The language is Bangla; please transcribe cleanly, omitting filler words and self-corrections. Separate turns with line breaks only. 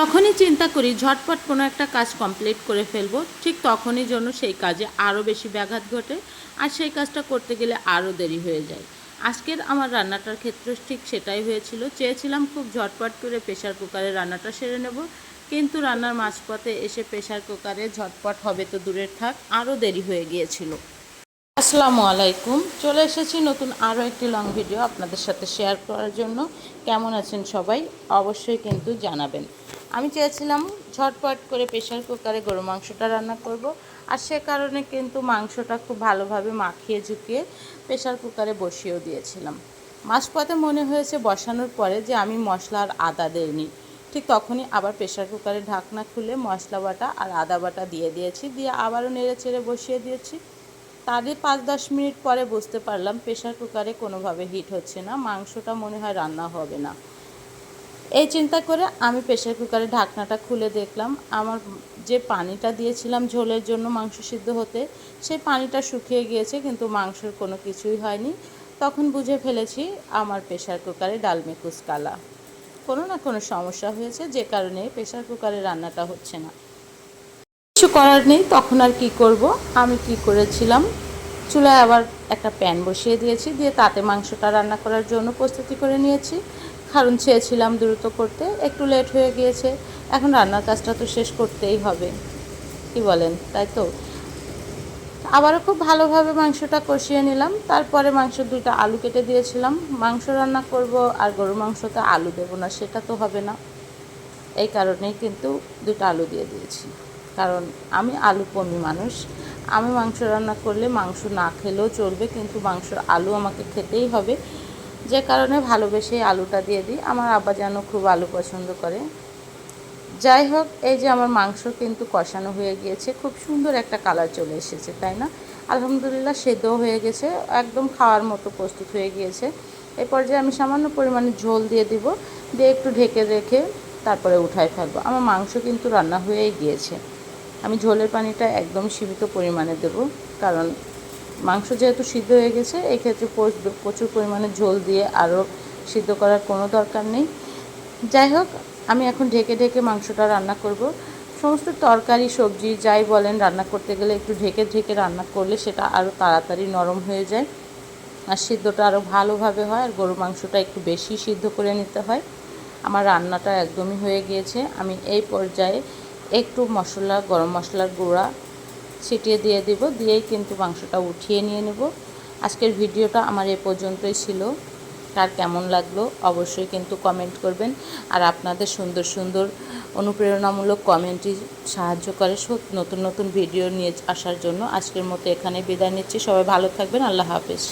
যখনই চিন্তা করি ঝটপট কোনো একটা কাজ কমপ্লিট করে ফেলবো, ঠিক তখনই যেন সেই কাজে আরও বেশি ব্যাঘাত ঘটে আর সেই কাজটা করতে গেলে আরও দেরি হয়ে যায়। আজকের আমার রান্নাটার ক্ষেত্রে ঠিক সেটাই হয়েছিল। চেয়েছিলাম খুব ঝটপট করে প্রেশার কুকারে রান্নাটা সেরে নেব, কিন্তু রান্নার মাঝপথে এসে প্রেশার কুকারে ঝটপট হবে তো দূরের থাক, আরও দেরি হয়ে গিয়েছিল। আসসালামু আলাইকুম, চলে এসেছি নতুন আরও একটি লং ভিডিও আপনাদের সাথে শেয়ার করার জন্য। কেমন আছেন সবাই? অবশ্যই কিন্তু জানাবেন। আমি চেয়েছিলাম ঝটপট করে প্রেশার কুকারে গরু মাংসটা রান্না করব, আর সে কারণে কিন্তু মাংসটা খুব ভালোভাবে মাখিয়ে ঝুঁকিয়ে প্রেশার কুকারে বসিয়েও দিয়েছিলাম। মাঝপথে মনে হয়েছে বসানোর পরে যে আমি মশলা আর আদা দিইনি, ঠিক তখনই আবার প্রেশার কুকারের ঢাকনা খুলে মশলা বাটা আর আদা বাটা দিয়েছি, দিয়ে আবারও নেড়ে চেড়ে বসিয়ে দিয়েছি। তারই 5-10 মিনিট পরে বুঝতে পারলাম প্রেশার কুকারে কোনোভাবে হিট হচ্ছে না, মাংসটা মনে হয় রান্না হবে না। এই চিন্তা করে আমি প্রেশার কুকারের ঢাকনাটা খুলে দেখলাম আমার যে পানিটা দিয়েছিলাম ঝোলের জন্য মাংস সিদ্ধ হতে, সেই পানিটা শুকিয়ে গিয়েছে, কিন্তু মাংসর কোনো কিছুই হয়নি। তখন বুঝে ফেলেছি আমার প্রেশার কুকারে ডালমেকুস কালা, কোনো না কোনো সমস্যা হয়েছে, যে কারণে প্রেশার কুকারে রান্নাটা হচ্ছে না। কিছু করার নেই, তখন আর কি করব। আমি কি করেছিলাম, চুলায় আবার একটা প্যান বসিয়ে দিয়েছি, দিয়ে তাতে মাংসটা রান্না করার জন্য প্রস্তুতি করে নিয়েছি। কারণ চেয়েছিলাম দ্রুত করতে, একটু লেট হয়ে গিয়েছে, এখন রান্নার কাজটা তো শেষ করতেই হবে, কি বলেন? তাই তো আবারও খুব ভালোভাবে মাংসটা কষিয়ে নিলাম। তারপরে মাংস 2টা আলু কেটে দিয়েছিলাম। মাংস রান্না করব আর গরুর মাংসতে আলু দেবো না, সেটা তো হবে না। এই কারণেই কিন্তু 2টা আলু দিয়ে দিয়েছি, কারণ আমি আলু কর্মী মানুষ। আমি মাংস রান্না করলে মাংস না খেলেও চলবে, কিন্তু মাংসর আলু আমাকে খেতেই হবে, যে কারণে ভালোবেসেই আলুটা দিয়ে দিই। আমার আব্বা যেন খুব আলু পছন্দ করে। যাই হোক, এই যে আমার মাংস কিন্তু কষানো হয়ে গিয়েছে, খুব সুন্দর একটা কালার চলে এসেছে, তাই না? আলহামদুলিল্লাহ, সেদ্ধও হয়ে গেছে, একদম খাওয়ার মতো প্রস্তুত হয়ে গিয়েছে। এই পর্যায়ে আমি সামান্য পরিমাণে ঝোল দিয়ে দিব, দিয়ে একটু ঢেকে রেখে তারপরে উঠায় ফেলবো। আমার মাংস কিন্তু রান্না হয়েই গিয়েছে। আমি ঝোলের পানিটা একদম সীমিত পরিমাণে দেব, কারণ মাংস যেহেতু সিদ্ধ হয়ে গেছে, এক্ষেত্রে প্রচুর পরিমাণে ঝোল দিয়ে আরও সিদ্ধ করার কোনো দরকার নেই। যাই হোক, আমি এখন ঢেকে ঢেকে মাংসটা রান্না করব। সমস্ত তরকারি সবজি যাই বলেন, রান্না করতে গেলে একটু ঢেকে ঢেকে রান্না করলে সেটা আরও তাড়াতাড়ি নরম হয়ে যায় আর সিদ্ধটা আরও ভালোভাবে হয়, আর গরু মাংসটা একটু বেশি সিদ্ধ করে নিতে হয়। আমার রান্নাটা একদমই হয়ে গিয়েছে। আমি এই পর্যায়ে একটু মশলা, গরম মশলার গুঁড়া ছিটিয়ে দিয়ে দিব, দিয়েই কিন্তু মাংসটা উঠিয়ে নিয়ে নেব। আজকের ভিডিওটা আমার এ পর্যন্তই ছিল। কার কেমন লাগলো অবশ্যই কিন্তু কমেন্ট করবেন, আর আপনাদের সুন্দর সুন্দর অনুপ্রেরণামূলক কমেন্টই সাহায্য করে নতুন নতুন ভিডিও নিয়ে আসার জন্য। আজকের মতো এখানে বিদায় নিচ্ছি, সবাই ভালো থাকবেন, আল্লাহ হাফেজ।